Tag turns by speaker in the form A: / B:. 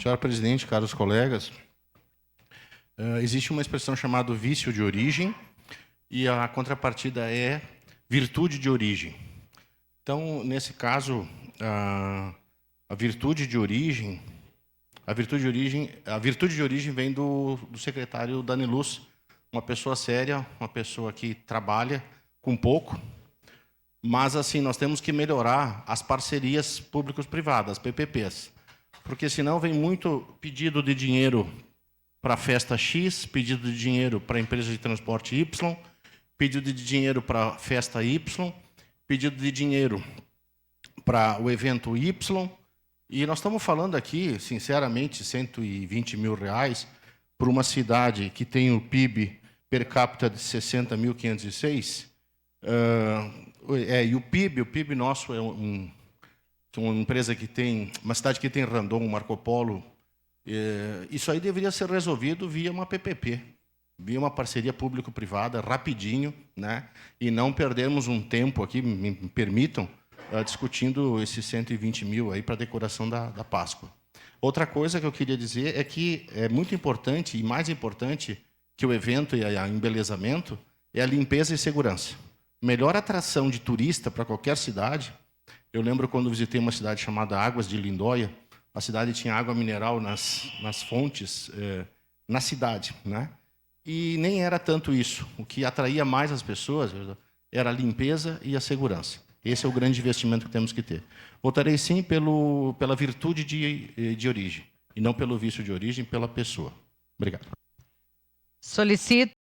A: Senhora presidente, caros colegas, existe uma expressão chamada vício de origem e a contrapartida é virtude de origem. Então, nesse caso, a virtude de origem vem do secretário Dani Luz, uma pessoa séria, uma pessoa que trabalha com pouco, mas assim nós temos que melhorar as parcerias públicos-privadas, PPPs, porque senão vem muito pedido de dinheiro para a festa X, pedido de dinheiro para a empresa de transporte Y, pedido de dinheiro para a festa Y, pedido de dinheiro para o evento Y, e nós estamos falando aqui, sinceramente, R$120 mil para uma cidade que tem o PIB per capita de 60.506, e o PIB nosso é uma empresa que tem, uma cidade que tem Randon, Marco Polo, isso aí deveria ser resolvido via uma PPP, via uma parceria público-privada, rapidinho, né? E não perdermos um tempo aqui, me permitam, discutindo esses 120 mil aí para a decoração da Páscoa. Outra coisa que eu queria dizer é que é muito importante, e mais importante que o evento e o embelezamento, é a limpeza e segurança. Melhor atração de turista para qualquer cidade. Eu lembro quando visitei uma cidade chamada Águas de Lindóia, a cidade tinha água mineral nas fontes, na cidade, né? E nem era tanto isso. O que atraía mais as pessoas era a limpeza e a segurança. Esse é o grande investimento que temos que ter. Votarei sim pela virtude de origem, e não pelo vício de origem, pela pessoa. Obrigado.
B: Solicito